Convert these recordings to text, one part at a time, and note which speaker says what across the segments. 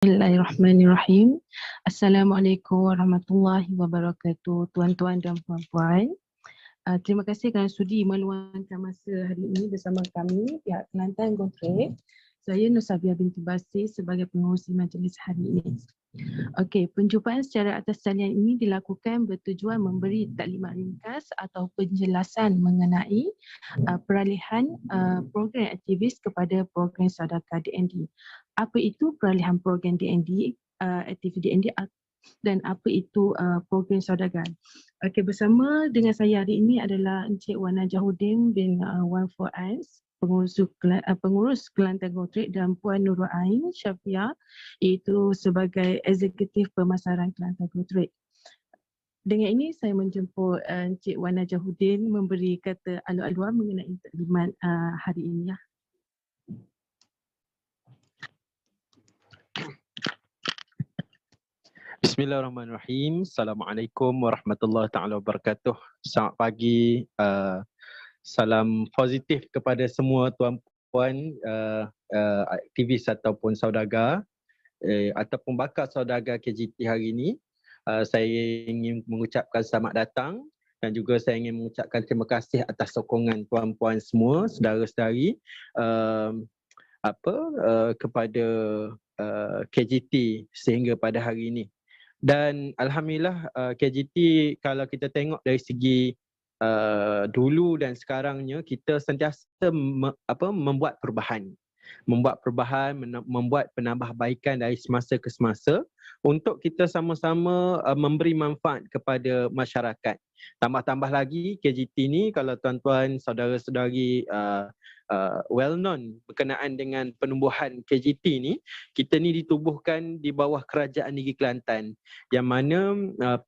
Speaker 1: Bismillahirrahmanirrahim. Assalamualaikum warahmatullahi wabarakatuh, tuan-tuan dan puan-puan. Terima kasih kerana sudi meluangkan masa hari ini bersama kami, pihak Kelantan Kontrak. Saya Nur Safia binti Basir sebagai pengerusi majlis hari ini. Okey, penjumpaan secara atas talian ini dilakukan bertujuan memberi taklimat ringkas atau penjelasan mengenai peralihan program aktivis kepada program Sadaqah DND. Apa itu peralihan program DND, aktivis DND dan apa itu program Sadaqah. Okey, bersama dengan saya hari ini adalah Encik Wan Najahuddin bin Wan Fuaz, pengurus Kelantan Kontrak, dan Puan Nurul Ain Syafiah iaitu sebagai eksekutif pemasaran Kelantan Kontrak. Dengan ini saya menjemput Encik Wan Najahuddin memberi kata alu-aluan mengenai taklimat hari ini.
Speaker 2: Bismillahirrahmanirrahim. Assalamualaikum warahmatullahi taala wabarakatuh. Selamat pagi. Salam positif kepada semua tuan-puan aktivis ataupun saudagar ataupun bakal saudagar KGT hari ini. Saya ingin mengucapkan selamat datang dan juga saya ingin mengucapkan terima kasih atas sokongan tuan-puan semua, saudara-saudari kepada KGT sehingga pada hari ini. Dan alhamdulillah KGT kalau kita tengok dari segi dulu dan sekarangnya, kita sentiasa membuat perubahan, membuat penambahbaikan dari semasa ke semasa untuk kita sama-sama memberi manfaat kepada masyarakat. Tambah-tambah lagi KGT ni, kalau tuan-tuan saudara-saudari well known berkenaan dengan penubuhan KGT ni, kita ni ditubuhkan di bawah Kerajaan Negeri Kelantan, yang mana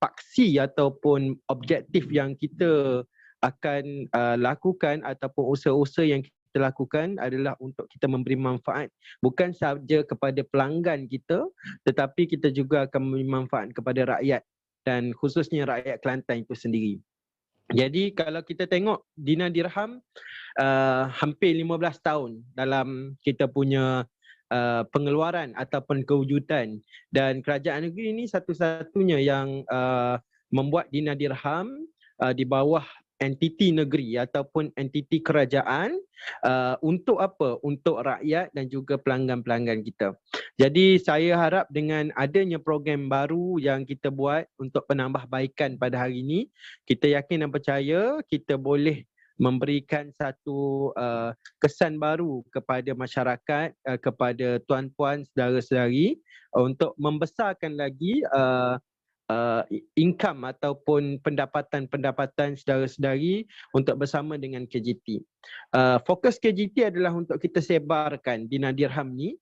Speaker 2: paksi ataupun objektif yang kita akan lakukan ataupun usaha-usaha yang kita lakukan adalah untuk kita memberi manfaat bukan sahaja kepada pelanggan kita, tetapi kita juga akan memberi manfaat kepada rakyat dan khususnya rakyat Kelantan itu sendiri. Jadi kalau kita tengok Dina Dirham hampir 15 tahun dalam kita punya pengeluaran ataupun kewujudan, dan kerajaan negeri ini satu-satunya yang membuat Dina Dirham di bawah entiti negeri ataupun entiti kerajaan untuk apa? Untuk rakyat dan juga pelanggan-pelanggan kita. Jadi saya harap dengan adanya program baru yang kita buat untuk penambahbaikan pada hari ini, kita yakin dan percaya kita boleh memberikan satu kesan baru kepada masyarakat, kepada tuan-puan, saudara-saudari untuk membesarkan lagi income ataupun pendapatan saudara-saudari untuk bersama dengan KGT. Fokus KGT adalah untuk kita sebarkan Dina Dirham ni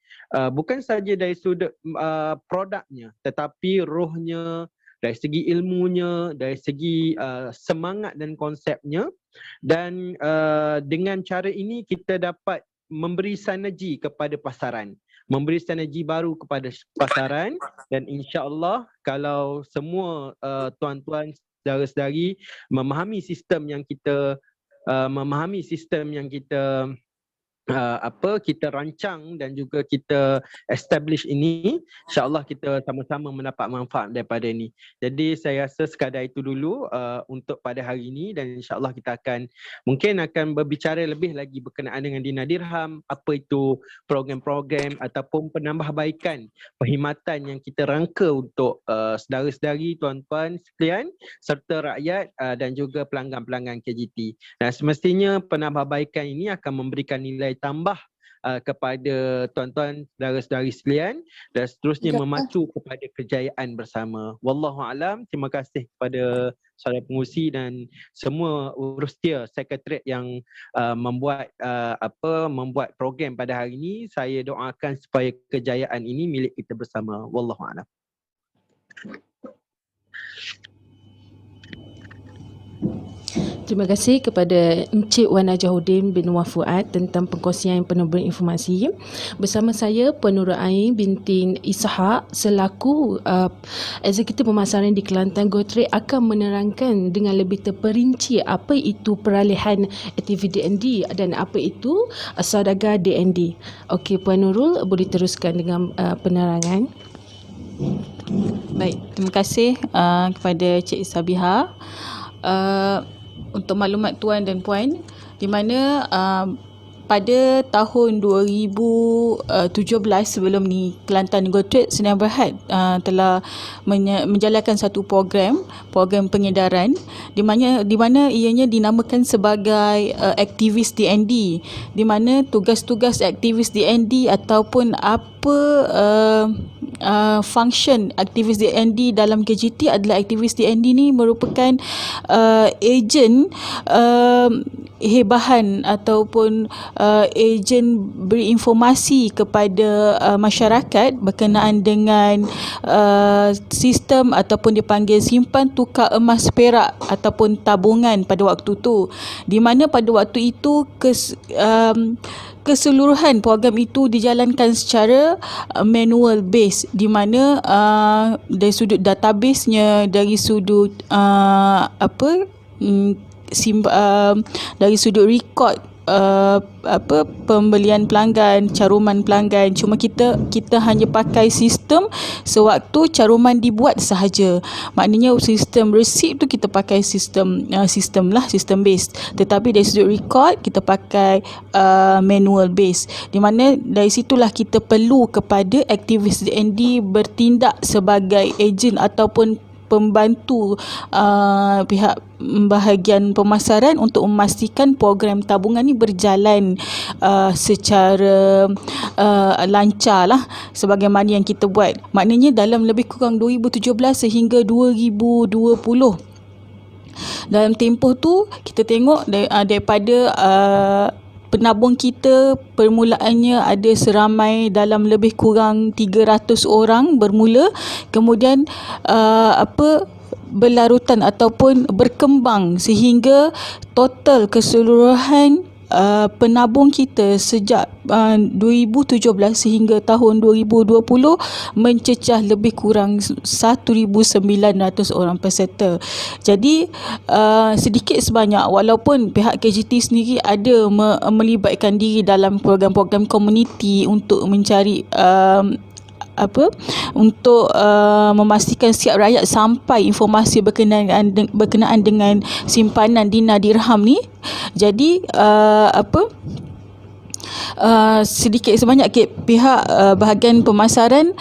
Speaker 2: bukan saja dari sudut produknya, tetapi rohnya, dari segi ilmunya, dari segi semangat dan konsepnya. Dan dengan cara ini kita dapat memberi sinergi kepada pasaran, memberi sinergi baru kepada pasaran, dan insya-Allah kalau semua tuan-tuan, saudara-saudari memahami sistem yang kita kita rancang dan juga kita establish ini, insya-Allah kita sama-sama mendapat manfaat daripada ini. Jadi saya rasa sekadar itu dulu untuk pada hari ini, dan insya-Allah kita mungkin akan berbicara lebih lagi berkenaan dengan Dina Dirham, apa itu program-program ataupun penambahbaikan perkhidmatan yang kita rangka untuk saudara-saudari, tuan-tuan sekalian serta rakyat dan juga pelanggan-pelanggan KGT. Dan semestinya penambahbaikan ini akan memberikan nilai tambah kepada tuan-tuan, saudara-saudari sekalian dan seterusnya memacu kepada kejayaan bersama. Wallahu alam. Terima kasih kepada saudara pengurusi dan semua urustia sekretariat yang membuat program pada hari ini. Saya doakan supaya kejayaan ini milik kita bersama. Wallahu alam.
Speaker 1: Terima kasih kepada Encik Wan Ajahuddin bin Wan Fuad tentang pengkongsian penuh informasi. Bersama saya Puan Nurul Ain binti Ishak selaku Eksekutif Pemasaran di Kelantan Gotrek akan menerangkan dengan lebih terperinci apa itu peralihan aktiviti DND dan apa itu saudagar DND. Okey, Puan Nurul boleh teruskan dengan penerangan.
Speaker 3: Baik, terima kasih kepada Cik Sabiha. Untuk maklumat tuan dan puan, di mana pada tahun 2017 sebelum ni Kelantan Gotrek Sdn Bhd telah menjalankan satu program pengedaran di mana ianya dinamakan sebagai aktivis DND, di mana tugas-tugas aktivis DND ataupun apa function aktivis DND dalam KGT adalah aktivis DND ni merupakan ejen hebahan ataupun ejen beri informasi kepada masyarakat berkenaan dengan sistem ataupun dipanggil simpan tukar emas perak ataupun tabungan pada waktu tu, di mana pada waktu itu keseluruhan program itu dijalankan secara manual base, di mana dari sudut database-nya, dari sudut dari sudut rekod pembelian pelanggan, caruman pelanggan, cuma kita hanya pakai sistem sewaktu caruman dibuat sahaja. Maknanya sistem resip tu kita pakai sistem based, tetapi dari sudut rekod kita pakai manual base, di mana dari situlah kita perlu kepada aktivis DND bertindak sebagai ejen ataupun pembantu pihak bahagian pemasaran untuk memastikan program tabungan ni berjalan secara lancar lah sebagaimana yang kita buat. Maknanya dalam lebih kurang 2017 sehingga 2020, dalam tempoh tu kita tengok daripada penabung kita permulaannya ada seramai dalam lebih kurang 300 orang bermula, kemudian berlarutan ataupun berkembang sehingga total keseluruhan penabung kita sejak 2017 sehingga tahun 2020 mencecah lebih kurang 1,900 orang peserta. Jadi sedikit sebanyak, walaupun pihak KGT sendiri ada melibatkan diri dalam program-program komuniti untuk mencari untuk memastikan setiap rakyat sampai informasi berkenaan dengan simpanan dinar dirham ni. Jadi sedikit sebanyak pihak bahagian pemasaran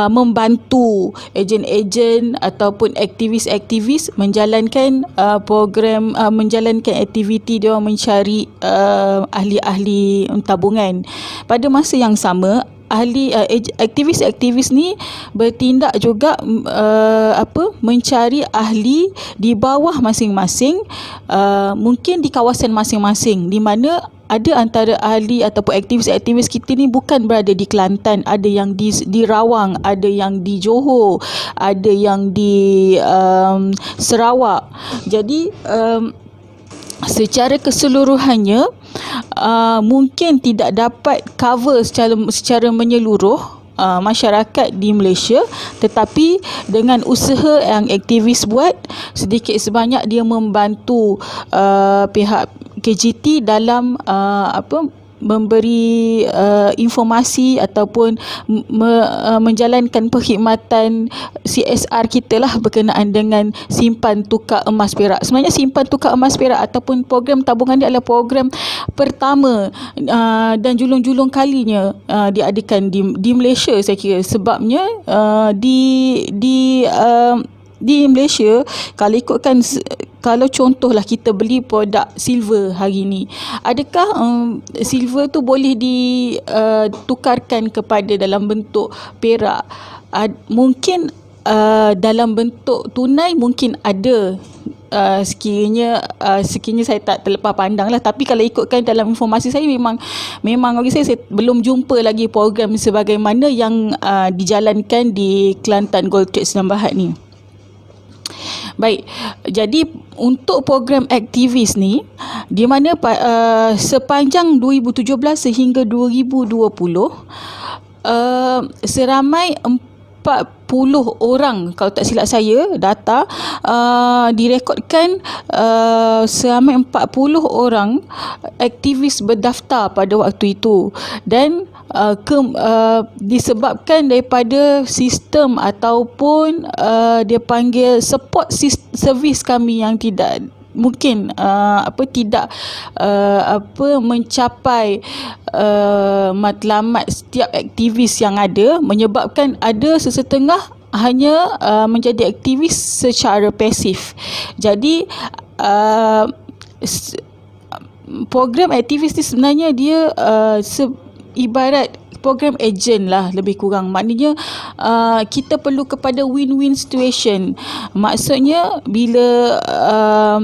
Speaker 3: membantu ejen-ejen ataupun aktivis-aktivis menjalankan program, menjalankan aktiviti dia mencari ahli-ahli tabungan. Pada masa yang sama, aktivis-aktivis ni bertindak juga mencari ahli di bawah masing-masing, mungkin di kawasan masing-masing, di mana ada antara ahli ataupun aktivis-aktivis kita ni bukan berada di Kelantan, ada yang di Rawang, ada yang di Johor, ada yang di Sarawak. Jadi secara keseluruhannya mungkin tidak dapat cover secara menyeluruh masyarakat di Malaysia, tetapi dengan usaha yang aktivis buat, sedikit sebanyak dia membantu pihak KGT dalam memberi informasi ataupun menjalankan perkhidmatan CSR kita lah berkenaan dengan simpan tukar emas perak. Sebenarnya simpan tukar emas perak ataupun program tabungan ni adalah program pertama dan julung-julung kalinya diadakan di Malaysia, saya kira. Sebabnya di Malaysia, kalau contohlah kita beli produk silver hari ni, adakah silver tu boleh ditukarkan kepada dalam bentuk perak? Mungkin dalam bentuk tunai mungkin ada, sekiranya saya tak terlepas pandang lah. Tapi kalau ikutkan dalam informasi saya, memang bagi saya belum jumpa lagi program sebagaimana yang dijalankan di Kelantan Gotrek Sdn Bhd ni. Baik, jadi untuk program aktivis ni, di mana sepanjang 2017 sehingga 2020, seramai 40 orang, kalau tak silap saya data, direkodkan seramai 40 orang aktivis berdaftar pada waktu itu, dan disebabkan daripada sistem ataupun dia panggil support service kami yang tidak mungkin mencapai matlamat setiap aktivis yang ada, menyebabkan ada sesetengah hanya menjadi aktivis secara pasif. Jadi program aktivis ni sebenarnya dia ibarat program agent lah lebih kurang. Maknanya kita perlu kepada win-win situation. Maksudnya bila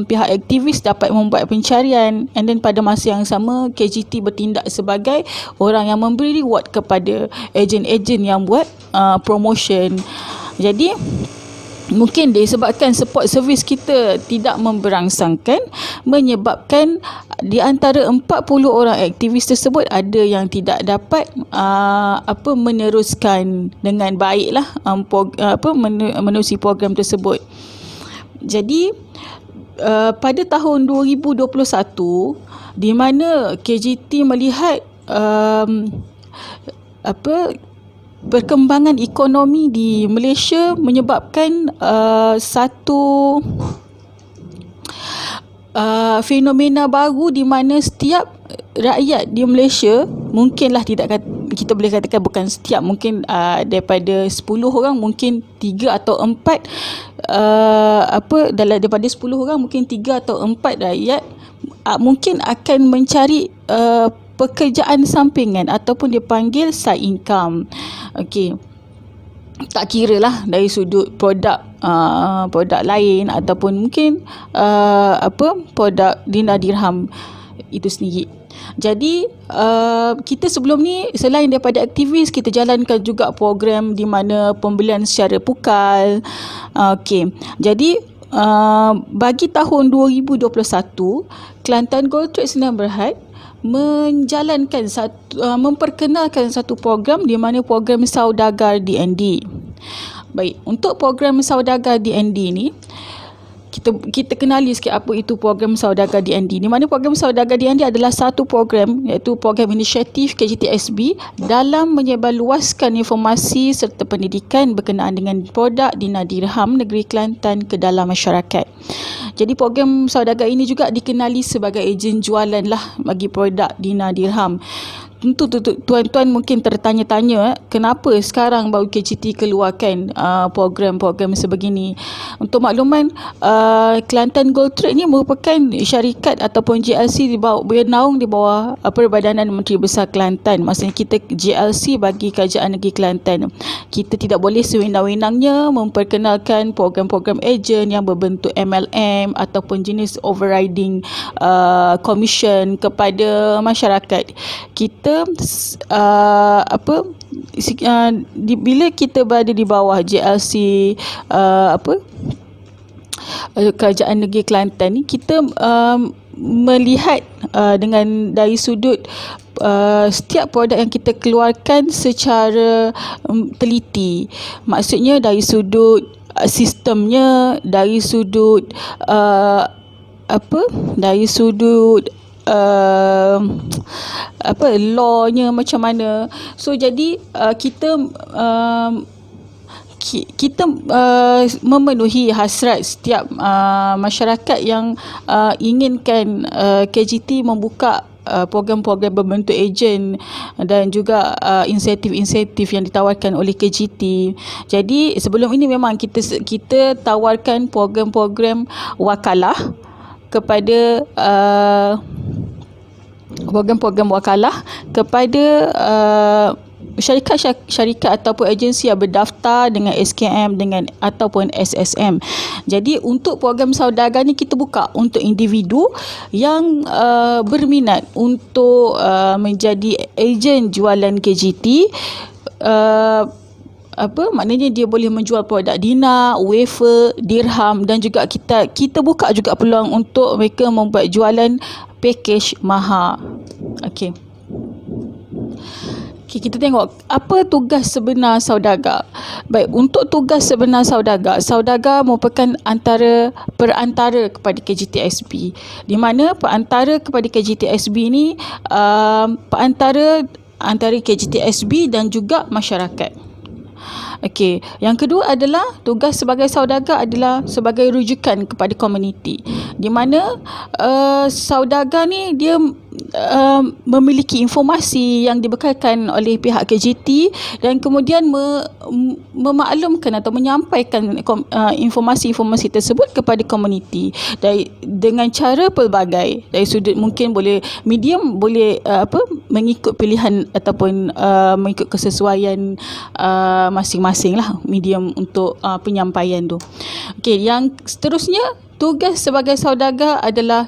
Speaker 3: pihak aktivis dapat membuat pencarian, and then pada masa yang sama KGT bertindak sebagai orang yang memberi reward kepada ejen-ejen yang buat promotion. Jadi mungkin disebabkan support service kita tidak memberangsangkan, menyebabkan di antara 40 orang aktivis tersebut ada yang tidak dapat meneruskan dengan baiklah menerusi program tersebut. Jadi pada tahun 2021, di mana KGT melihat perkembangan ekonomi di Malaysia menyebabkan satu fenomena baru di mana setiap rakyat di Malaysia, mungkinlah kita boleh katakan bukan setiap, mungkin daripada 10 orang mungkin 3 atau 4 daripada 10 orang mungkin 3 atau 4 rakyat mungkin akan mencari pekerjaan sampingan ataupun dipanggil side income. Okey. Tak kira lah dari sudut produk lain ataupun mungkin produk dinar dirham itu sendiri. Jadi kita sebelum ni selain daripada aktivis, kita jalankan juga program di mana pembelian secara pukal. Okey. Jadi bagi tahun 2021, Kelantan Gold Trade Sdn Bhd memperkenalkan satu program di mana program Saudagar DND. Baik, untuk program Saudagar DND ni kita kenali sikit apa itu program Saudagar DND. Di mana program Saudagar DND adalah satu program, iaitu program inisiatif KGTSB dalam menyebarluaskan informasi serta pendidikan berkenaan dengan produk dinar dirham negeri Kelantan ke dalam masyarakat. Jadi program Saudagar ini juga dikenali sebagai ejen jualan lah bagi produk dinar dirham. Tentu tuan-tuan mungkin tertanya-tanya kenapa sekarang baru KGT keluarkan program-program sebegini. Untuk makluman, Kelantan Gold Trade ni merupakan syarikat ataupun JLC bernaung di bawah Perbadanan Menteri Besar Kelantan. Maksudnya kita JLC bagi Kerajaan Negeri Kelantan. Kita tidak boleh sewenang-wenangnya memperkenalkan program-program ejen yang berbentuk MLM ataupun jenis overriding commission kepada masyarakat. Kita bila kita berada di bawah JLC Kerajaan Negeri Kelantan ni, kita melihat dengan dari sudut setiap produk yang kita keluarkan secara teliti. Maksudnya dari sudut sistemnya, dari sudut dari sudut lawnya macam mana. So jadi kita memenuhi hasrat setiap masyarakat yang inginkan KGT membuka program-program berbentuk ejen dan juga insentif-insentif yang ditawarkan oleh KGT. Jadi sebelum ini memang kita tawarkan program-program wakalah kepada program-program wakalah kepada syarikat ataupun agensi yang berdaftar dengan SKM dengan ataupun SSM. Jadi untuk program Saudagar ni kita buka untuk individu yang berminat untuk menjadi ejen jualan KGT. maknanya dia boleh menjual produk dinar, wafer, dirham, dan juga kita buka juga peluang untuk mereka membuat jualan package mahal. Okey. Kita tengok apa tugas sebenar saudagar. Baik, untuk tugas sebenar saudagar merupakan perantara kepada KGTSB. Di mana perantara kepada KGTSB ni perantara antara KGTSB dan juga masyarakat. Okey, yang kedua adalah tugas sebagai saudagar adalah sebagai rujukan kepada komuniti. Di mana saudagar ni dia memiliki informasi yang dibekalkan oleh pihak KGT dan kemudian memaklumkan atau menyampaikan informasi-informasi tersebut kepada komuniti dengan cara pelbagai. Dari sudut mungkin medium boleh mengikut pilihan ataupun mengikut kesesuaian masing-masing lah medium untuk penyampaian tu. Okey, yang seterusnya tugas sebagai saudagar adalah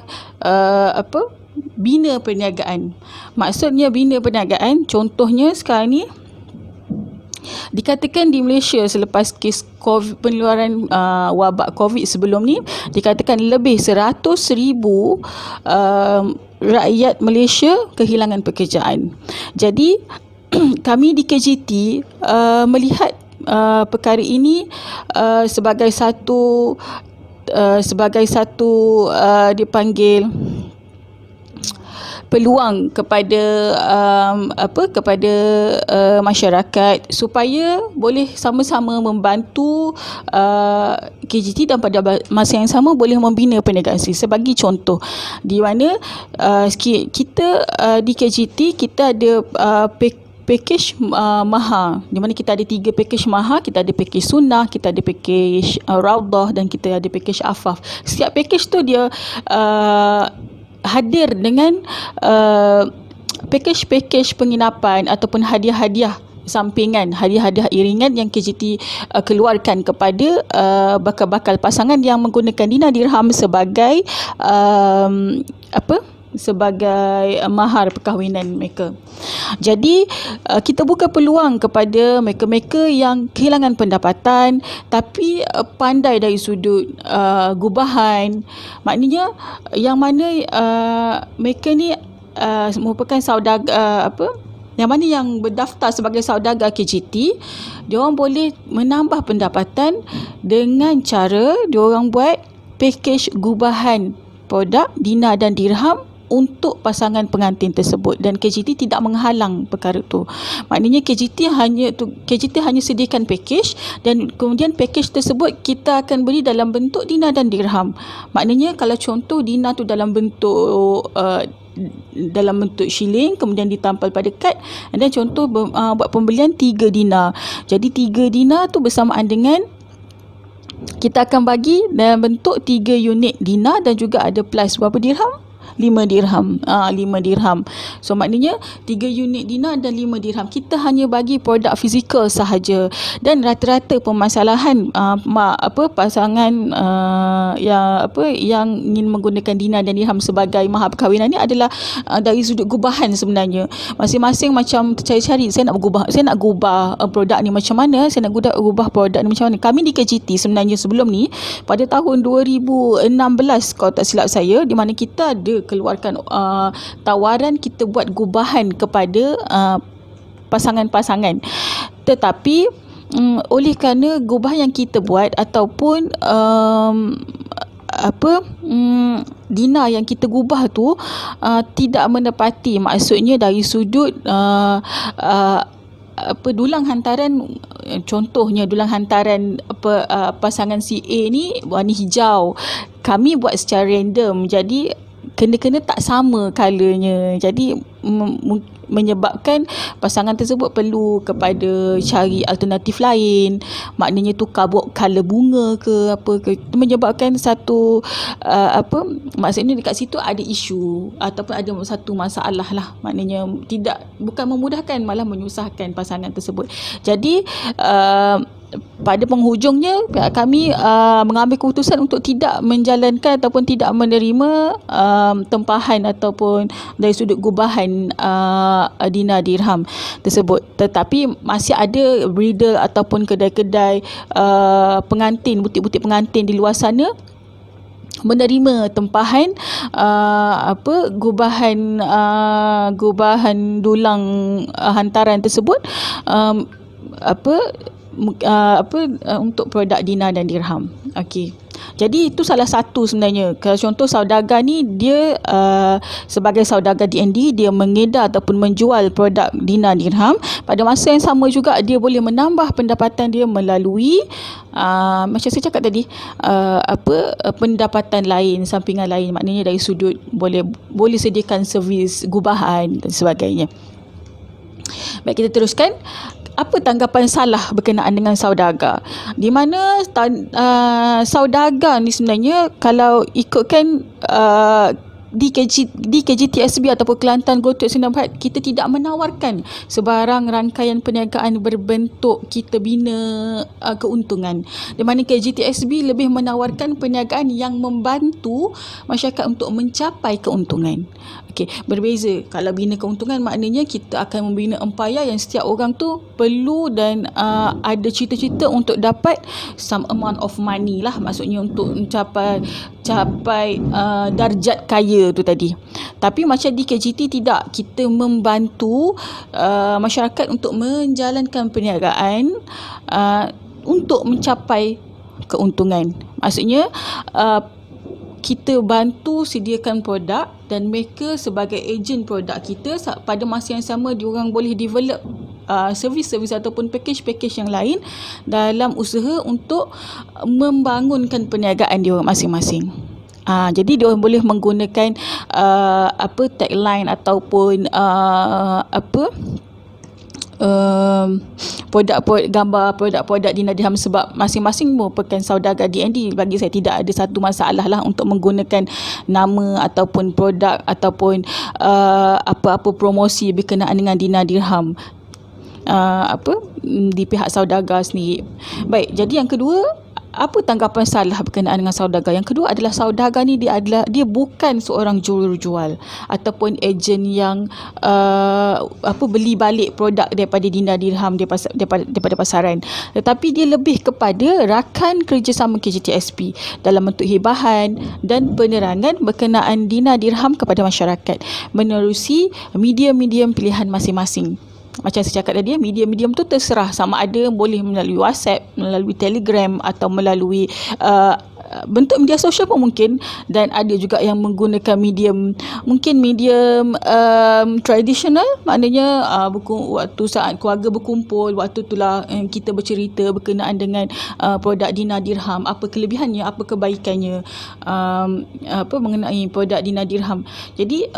Speaker 3: bina perniagaan. Maksudnya bina perniagaan, contohnya sekarang ni dikatakan di Malaysia selepas kes penularan wabak COVID sebelum ni, dikatakan lebih 100,000 rakyat Malaysia kehilangan pekerjaan. Jadi kami di KGT melihat perkara ini sebagai satu dipanggil peluang kepada masyarakat supaya boleh sama-sama membantu KGT dan pada masa yang sama boleh membina perniagaan sendiri. Sebagai contoh, di mana kita di KGT kita ada package mahal, di mana kita ada 3 package mahal. Kita ada package sunnah, kita ada package raudah dan kita ada package afaf. Setiap package tu dia hadir dengan package penginapan ataupun hadiah-hadiah sampingan, hadiah-hadiah iringan yang KGT keluarkan kepada bakal-bakal pasangan yang menggunakan dinar dirham sebagai sebagai mahar perkahwinan mereka. Jadi kita buka peluang kepada mereka-mereka yang kehilangan pendapatan tapi pandai dari sudut gubahan. Maknanya yang mana mereka ni merupakan saudagar yang mana yang berdaftar sebagai saudagar KGT, diorang boleh menambah pendapatan dengan cara diorang buat package gubahan produk dinar dan dirham untuk pasangan pengantin tersebut, dan KGT tidak menghalang perkara tu. Maknanya KGT hanya sediakan package dan kemudian package tersebut kita akan beri dalam bentuk dinar dan dirham. Maknanya kalau contoh dinar tu dalam bentuk shilling kemudian ditampal pada kad, dan contoh buat pembelian 3 dinar. Jadi 3 dinar tu bersamaan dengan kita akan bagi dalam bentuk 3 unit dinar dan juga ada plus berapa dirham? 5 dirham. 5 dirham. So maknanya 3 unit dinar dan 5 dirham. Kita hanya bagi produk fizikal sahaja, dan rata-rata permasalahan pasangan yang ingin menggunakan dinar dan dirham sebagai mahar perkahwinan ni adalah dari sudut gubahan sebenarnya. Masing-masing macam tercari-cari, saya nak gubah produk ni macam mana, saya nak gubah produk ni macam mana. Kami di KGT sebenarnya sebelum ni pada tahun 2016 kalau tak silap saya, di mana kita ada keluarkan tawaran kita buat gubahan kepada pasangan-pasangan. Tetapi oleh kerana gubahan yang kita buat ataupun dinar yang kita gubah tu tidak menepati, maksudnya dari sudut dulang hantaran, contohnya dulang hantaran pasangan si A ni warna hijau, kami buat secara random, jadi kena-kena tak sama colournya. Jadi menyebabkan pasangan tersebut perlu kepada cari alternatif lain, maknanya tukar buat colour bunga ke apa ke. Itu menyebabkan satu maksudnya dekat situ ada isu ataupun ada satu masalah lah, maknanya bukan memudahkan, malah menyusahkan pasangan tersebut. Jadi pada penghujungnya pihak kami mengambil keputusan untuk tidak menjalankan ataupun tidak menerima tempahan ataupun dari sudut gubahan dinar dirham tersebut. Tetapi masih ada breeder ataupun kedai-kedai pengantin, butik-butik pengantin di luar sana menerima tempahan gubahan dulang hantaran tersebut untuk produk dinar dan dirham. Okey. Jadi itu salah satu sebenarnya. Kalau contoh saudagar ni, dia sebagai saudagar DND, dia mengedar ataupun menjual produk dinar dirham. Pada masa yang sama juga dia boleh menambah pendapatan dia melalui macam saya cakap tadi, pendapatan lain, sampingan lain. Maknanya dari sudut boleh sediakan servis gubahan dan sebagainya. Baik, kita teruskan. Apa tanggapan salah berkenaan dengan saudagar? Di mana saudagar ni sebenarnya kalau ikutkan di KGTSB ataupun Kelantan Gold Trade Sdn Bhd, kita tidak menawarkan sebarang rangkaian perniagaan berbentuk kita bina keuntungan. Di mana KGTSB lebih menawarkan perniagaan yang membantu masyarakat untuk mencapai keuntungan. Okey, berbeza. Kalau bina keuntungan, maknanya kita akan membina empayar yang setiap orang tu perlu dan ada cita-cita untuk dapat some amount of money lah, maksudnya untuk mencapai darjat kaya tu tadi. Tapi macam di KGT tidak, kita membantu masyarakat untuk menjalankan perniagaan untuk mencapai keuntungan. Maksudnya kita bantu sediakan produk dan mereka sebagai ejen produk kita, pada masa yang sama diorang boleh develop servis-servis ataupun package-package yang lain dalam usaha untuk membangunkan perniagaan diorang masing-masing. Jadi diorang boleh menggunakan tagline ataupun gambar produk-produk dinar dirham, sebab masing-masing merupakan saudagar DND. Bagi saya tidak ada satu masalah lah untuk menggunakan nama ataupun produk ataupun apa-apa promosi berkenaan dengan dinar dirham di pihak saudagar sendiri. Baik, jadi yang kedua, apa tanggapan salah berkenaan dengan saudagar? Yang kedua adalah saudagar ni dia bukan seorang jurur-jual ataupun ejen yang beli balik produk daripada dinar dirham daripada pasaran, tetapi dia lebih kepada rakan kerjasama KGTSB dalam bentuk hibahan dan penerangan berkenaan dinar dirham kepada masyarakat menerusi medium-medium pilihan masing-masing. Macam saya cakap tadi, medium-medium tu terserah, sama ada boleh melalui WhatsApp, melalui Telegram atau melalui bentuk media sosial pun mungkin, dan ada juga yang menggunakan medium tradisional, maknanya waktu saat keluarga berkumpul, waktu itulah kita bercerita berkenaan dengan produk dinar dirham, apa kelebihannya, apa kebaikannya, mengenai produk dinar dirham. Jadi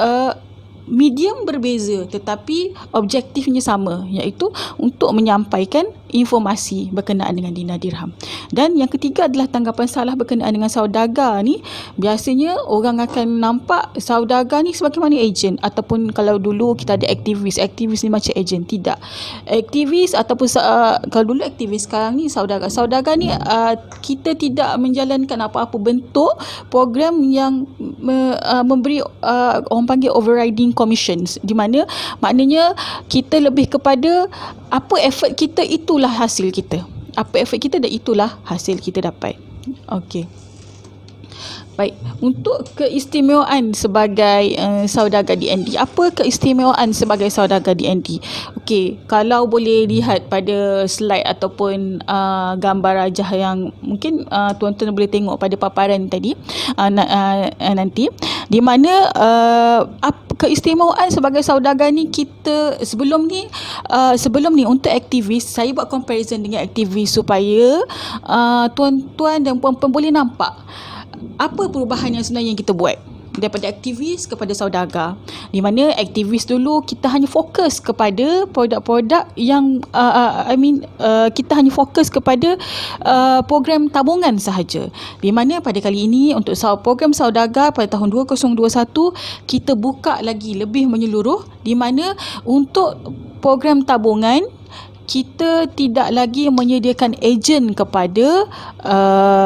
Speaker 3: medium berbeza tetapi objektifnya sama, iaitu untuk menyampaikan informasi berkenaan dengan dinar dirham. Dan yang ketiga adalah tanggapan salah berkenaan dengan saudagar ni. Biasanya orang akan nampak saudagar ni sebagai mana ejen, ataupun kalau dulu kita ada aktivis ni macam ejen. Tidak. Aktivis ataupun kalau dulu aktivis, sekarang ni saudagar ni kita tidak menjalankan apa-apa bentuk program yang memberi orang panggil overriding commissions, di mana maknanya kita lebih kepada apa effort kita, itulah hasil kita. Apa effort kita dan itulah hasil kita dapat. Okey. Baik, untuk keistimewaan sebagai saudagar DND. Apa keistimewaan sebagai saudagar DND? Okey, kalau boleh lihat pada slide ataupun gambar rajah yang mungkin tuan-tuan boleh tengok pada paparan tadi nanti, di mana keistimewaan sebagai saudagar ni, kita sebelum ni untuk aktivis, saya buat comparison dengan aktivis supaya tuan-tuan dan puan-puan boleh nampak apa perubahan yang sebenarnya yang kita buat daripada aktivis kepada saudagar. Di mana aktivis dulu kita hanya fokus kepada produk-produk yang kita hanya fokus kepada program tabungan sahaja. Di mana pada kali ini untuk program saudagar pada tahun 2021 kita buka lagi lebih menyeluruh, di mana untuk program tabungan kita tidak lagi menyediakan ejen kepada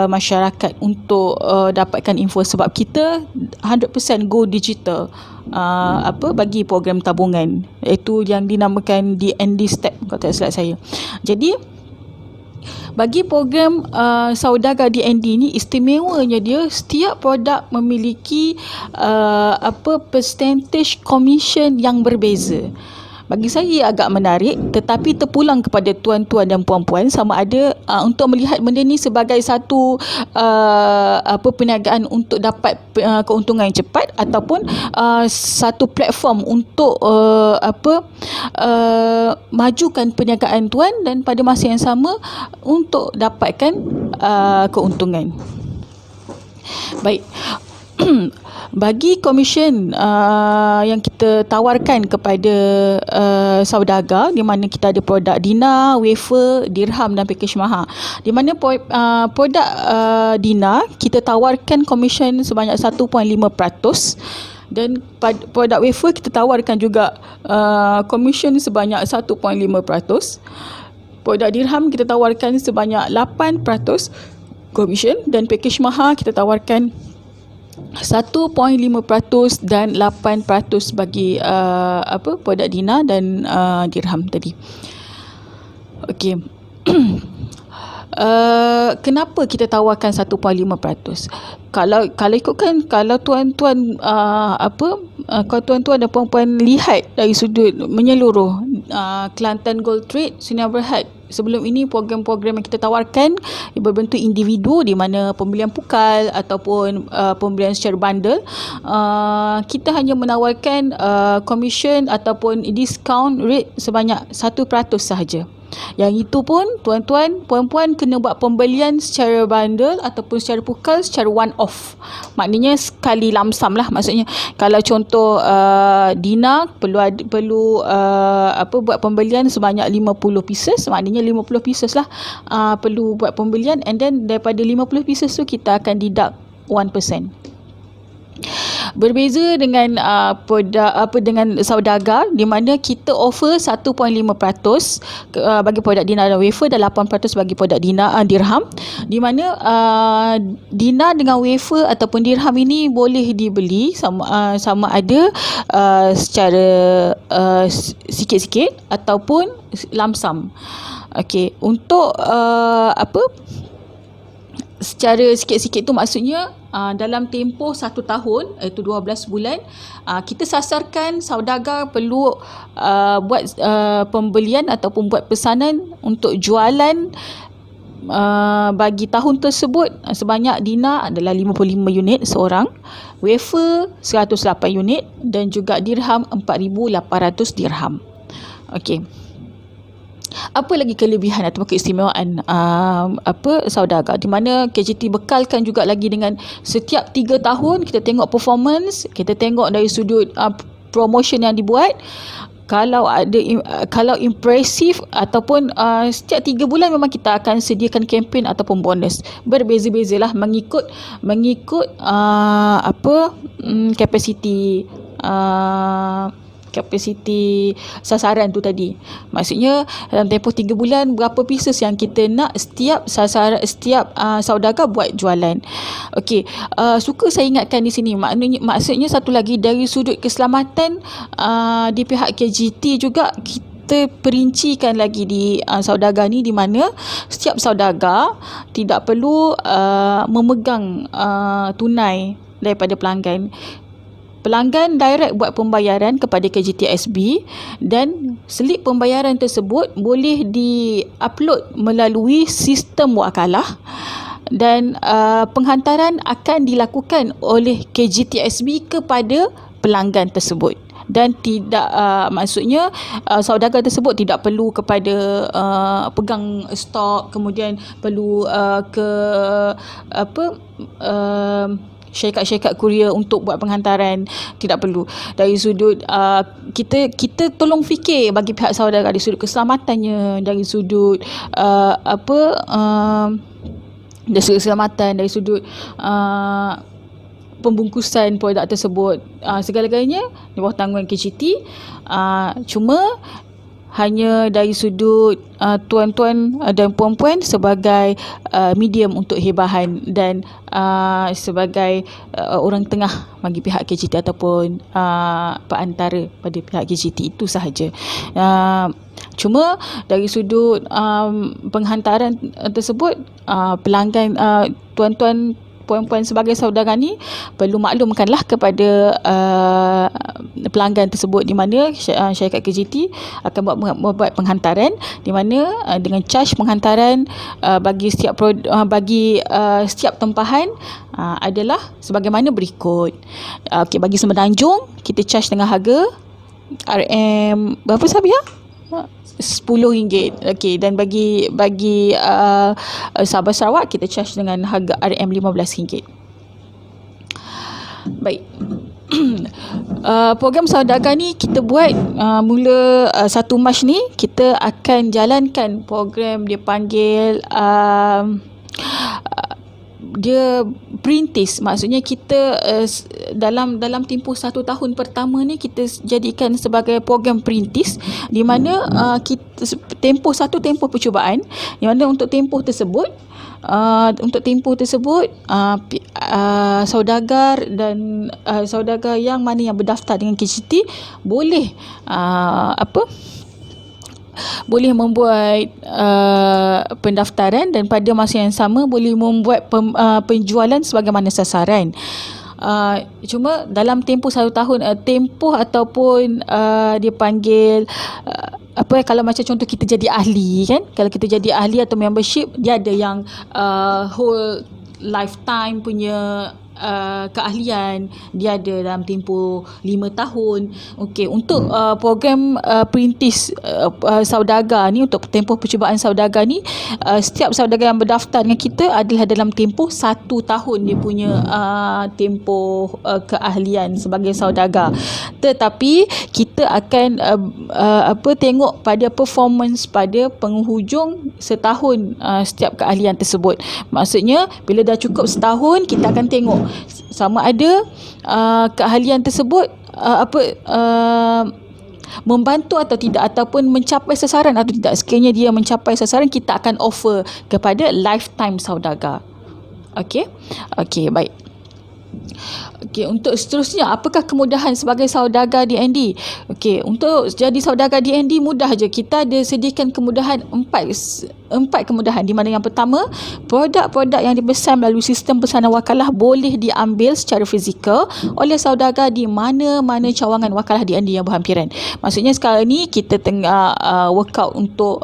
Speaker 3: masyarakat untuk dapatkan info, sebab kita 100% go digital bagi program tabungan, iaitu yang dinamakan DND step kalau tak silap saya. Jadi bagi program Saudagar DND ni, istimewanya dia setiap produk memiliki percentage commission yang berbeza. Bagi saya agak menarik, tetapi terpulang kepada tuan-tuan dan puan-puan sama ada untuk melihat benda ni sebagai satu perniagaan untuk dapat keuntungan yang cepat, ataupun satu platform untuk majukan perniagaan tuan dan pada masa yang sama untuk dapatkan keuntungan. Baik. Bagi komisen yang kita tawarkan kepada saudagar, di mana kita ada produk Dina, wafer, dirham dan package maha. Di mana produk Dina kita tawarkan komisen sebanyak 1.5%, dan produk wafer kita tawarkan juga komisen sebanyak 1.5%. Produk dirham kita tawarkan sebanyak 8% komisen, dan package maha kita tawarkan 1.5% dan 8% bagi produk Dina dan dirham tadi. Okey. Kenapa kita tawarkan 1.5%? Kalau ikutkan, kalau tuan-tuan kalau tuan-tuan dan puan-puan lihat dari sudut menyeluruh, Kelantan Gold Trade, Sdn Bhd, sebelum ini program-program yang kita tawarkan berbentuk individu, di mana pembelian pukal ataupun pembelian secara bundle, kita hanya menawarkan komisen ataupun discount rate sebanyak 1% sahaja. Yang itu pun tuan-tuan, puan-puan kena buat pembelian secara bundle ataupun secara pukal secara one off. Maknanya sekali lamsam lah. Maksudnya kalau contoh Dina perlu buat pembelian sebanyak 50 pieces, maknanya 50 pieces lah perlu buat pembelian, and then daripada 50 pieces tu kita akan deduct 1%. Berbeza dengan dengan saudagar, di mana kita offer 1.5% bagi produk Dina dan wafer, dan 8% bagi produk dirham, di mana Dina dengan wafer ataupun dirham ini boleh dibeli sama ada secara sikit-sikit ataupun lamsam. Okey, untuk secara sikit-sikit tu maksudnya dalam tempoh 1 tahun, iaitu 12 bulan, kita sasarkan saudagar perlu buat pembelian ataupun buat pesanan untuk jualan bagi tahun tersebut sebanyak Dina adalah 55 unit seorang, wafer 108 unit, dan juga dirham 4,800 dirham. Okey. Apa lagi kelebihan atau keistimewaan saudagar, di mana KGT bekalkan juga lagi dengan setiap 3 tahun kita tengok performance, kita tengok dari sudut promotion yang dibuat. Kalau impresif ataupun setiap 3 bulan memang kita akan sediakan kempen ataupun bonus. Berbeza-bezalah mengikut kapasiti sasaran tu tadi. Maksudnya dalam tempoh 3 bulan berapa pieces yang kita nak setiap saudagar buat jualan. Okey, suka saya ingatkan di sini, maksudnya satu lagi dari sudut keselamatan di pihak KGT juga kita perincikan lagi di saudagar ni, di mana setiap saudagar tidak perlu memegang tunai daripada pelanggan. Pelanggan direct buat pembayaran kepada KGTSB, dan slip pembayaran tersebut boleh di-upload melalui sistem wakalah, dan penghantaran akan dilakukan oleh KGTSB kepada pelanggan tersebut. Dan tidak maksudnya saudagar tersebut tidak perlu kepada pegang stok, kemudian perlu syarikat-syarikat kurier untuk buat penghantaran, tidak perlu. Dari sudut kita tolong fikir bagi pihak saudagar dari sudut keselamatannya, dari sudut dari sudut keselamatan, dari sudut pembungkusan produk tersebut, segala-galanya di bawah tanggungan KGT. Cuma hanya dari sudut tuan-tuan dan puan-puan sebagai medium untuk hibahan dan sebagai orang tengah bagi pihak KGT ataupun perantara pada pihak KGT, itu sahaja. Cuma dari sudut penghantaran tersebut, pelanggan tuan-tuan puan-puan sebagai saudara ni perlu maklumkanlah kepada pelanggan tersebut di mana syarikat KGT akan membuat penghantaran di mana dengan charge penghantaran bagi setiap setiap tempahan adalah sebagaimana berikut. Okey, bagi Semenanjung kita charge dengan harga RM berapa Sabiha? RM10. Okey, dan bagi Sabah Sarawak kita charge dengan harga RM15. Baik. Program Saudagar ni kita buat mula 1 Mac ni. Kita akan jalankan program dia panggil dia perintis, maksudnya kita dalam tempoh 1 tahun pertama ni kita jadikan sebagai program perintis di mana kita tempoh percubaan, di mana untuk tempoh tersebut saudagar dan saudagar yang mana yang berdaftar dengan KGT boleh boleh membuat pendaftaran dan pada masa yang sama boleh membuat penjualan sebagaimana sasaran. Cuma dalam tempoh 1 tahun tempoh ataupun dia panggil kalau macam contoh kita jadi ahli kan, kalau kita jadi ahli atau membership, dia ada yang whole lifetime punya keahlian, dia ada dalam tempoh 5 tahun. Okey, untuk program perintis saudagar ni, untuk tempoh percubaan saudagar ni, setiap saudagar yang berdaftar dengan kita adalah dalam tempoh 1 tahun dia punya tempoh keahlian sebagai saudagar. Tetapi kita akan tengok pada performance pada penghujung setahun setiap keahlian tersebut. Maksudnya bila dah cukup setahun, kita akan tengok sama ada keahlian tersebut membantu atau tidak, ataupun mencapai sasaran atau tidak. Sekiranya dia mencapai sasaran, kita akan offer kepada lifetime saudagar. Okey, baik. Okey, untuk seterusnya, apakah kemudahan sebagai saudagar DND? Okey, untuk jadi saudagar DND mudah je. Kita ada sediakan kemudahan empat kemudahan, di mana yang pertama, produk-produk yang dipesan melalui sistem pesanan wakalah boleh diambil secara fizikal oleh saudagar di mana-mana cawangan wakalah DND yang berhampiran. Maksudnya sekarang ni kita tengah workout untuk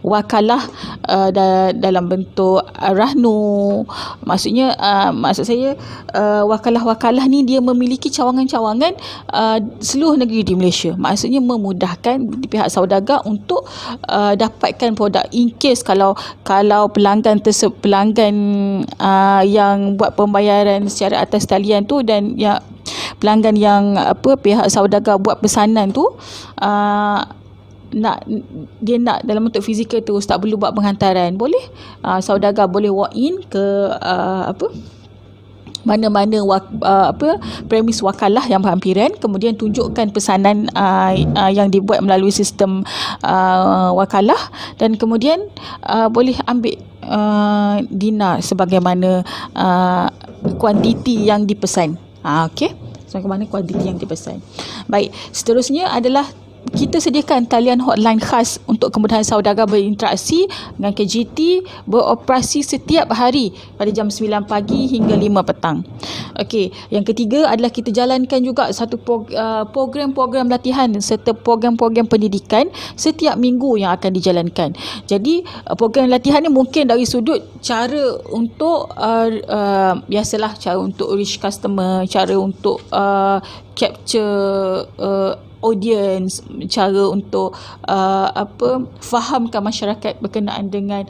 Speaker 3: wakalah dalam bentuk rahnu. Maksudnya maksud saya wakalah-wakalah ni dia memiliki cawangan-cawangan seluruh negeri di Malaysia. Maksudnya memudahkan pihak saudagar untuk dapatkan produk. In case kalau pelanggan yang buat pembayaran secara atas talian tu dan yang pelanggan yang pihak saudagar buat pesanan tu nak dalam bentuk fizikal terus, tak perlu buat penghantaran, boleh saudagar boleh walk in ke mana-mana premis wakalah yang berhampiran, kemudian tunjukkan pesanan yang dibuat melalui sistem wakalah, dan kemudian boleh ambil dinar sebagaimana kuantiti yang dipesan. Okey, sebagaimana kuantiti yang dipesan. Baik, seterusnya adalah kita sediakan talian hotline khas untuk kemudahan saudagar berinteraksi dengan KGT, beroperasi setiap hari pada jam 9 pagi hingga 5 petang. Okey, yang ketiga adalah kita jalankan juga satu program-program latihan serta program-program pendidikan setiap minggu yang akan dijalankan. Jadi program latihan ni mungkin dari sudut cara untuk biasalah cara untuk reach customer, cara untuk capture audience, cara untuk fahamkan masyarakat berkenaan dengan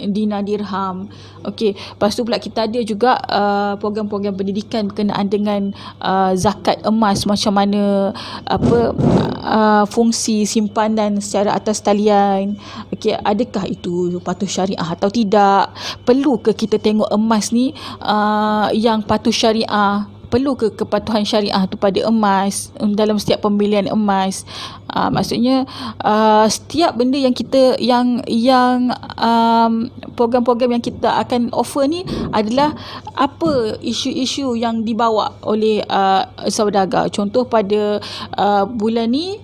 Speaker 3: dinar dirham. Okey, lepas tu pula kita ada juga program-program pendidikan berkenaan dengan zakat emas, macam mana fungsi simpanan secara atas talian. Okey, adakah itu patuh syariah atau tidak? Perlu ke kita tengok emas ni yang patuh syariah? Perlu ke kepatuhan syariah tu pada emas dalam setiap pembelian emas? Maksudnya setiap benda yang kita yang program-program yang kita akan offer ni adalah apa isu-isu yang dibawa oleh saudagar. Contoh pada bulan ni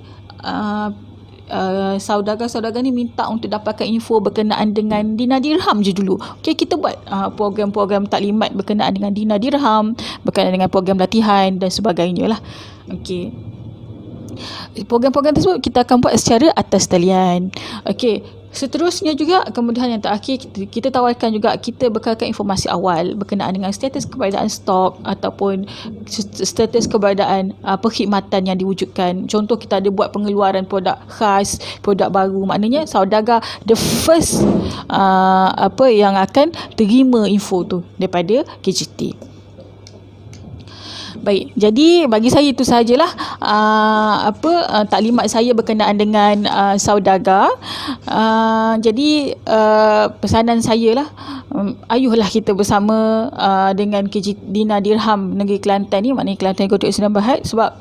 Speaker 3: saudagar-saudagar ni minta untuk dapatkan info berkenaan dengan dinar dirham je dulu. Okey, kita buat program-program taklimat berkenaan dengan dinar dirham, berkenaan dengan program latihan dan sebagainya lah. Okey. Program-program tersebut kita akan buat secara atas talian. Okey. Seterusnya juga, kemudian yang terakhir, kita tawarkan juga kita bekalkan informasi awal berkenaan dengan status keberadaan stok ataupun status keberadaan perkhidmatan yang diwujudkan. Contoh, kita ada buat pengeluaran produk khas, produk baru. Maknanya saudagar the first yang akan terima info tu daripada KGT. Baik, jadi bagi saya itu sahajalah taklimat saya berkenaan dengan saudagar. Jadi pesanan saya lah, ayuhlah kita bersama dengan KGT Dinar Dirham Negeri Kelantan ni, maknanya Kelantan Gold Sedang Berhad, sebab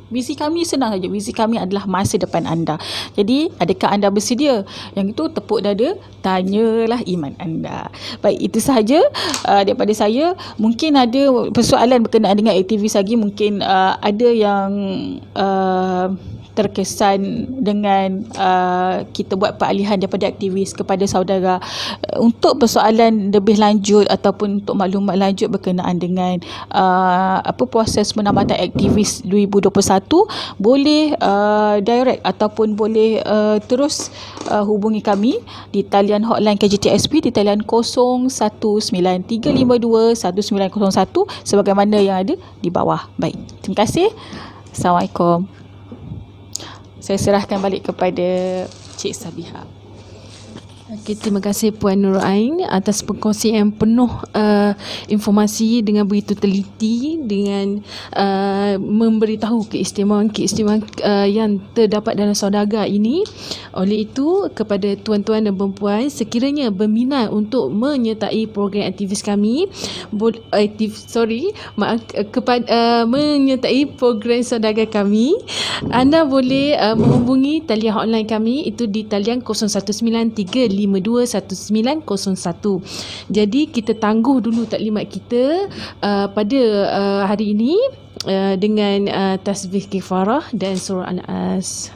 Speaker 3: visi kami senang saja. Visi kami adalah masa depan anda. Jadi, adakah anda bersedia? Yang itu tepuk dada, tanyalah iman anda. Baik, itu sahaja daripada saya. Mungkin ada persoalan berkenaan dengan aktivis lagi. Mungkin ada yang terkesan dengan kita buat peralihan daripada aktivis kepada saudara. Untuk persoalan lebih lanjut ataupun untuk maklumat lanjut berkenaan dengan proses penambatan aktivis 2021, boleh direct ataupun boleh terus hubungi kami di talian hotline KGTSP di talian 0193521901 sebagaimana yang ada di bawah. Baik, terima kasih. Assalamualaikum. Saya serahkan balik kepada Cik Sabiha.
Speaker 1: Okay, terima kasih Puan Nur Ain atas perkongsian yang penuh informasi dengan begitu teliti, dengan memberitahu keistimewaan yang terdapat dalam saudagar ini. Oleh itu, kepada tuan-tuan dan puan-puan sekiranya berminat untuk menyertai program aktivis kami, menyertai program saudagar kami, anda boleh menghubungi talian hotline kami itu di talian 0193521901. Jadi kita tangguh dulu taklimat kita pada hari ini dengan tasbih kifarah dan surah An-Nas.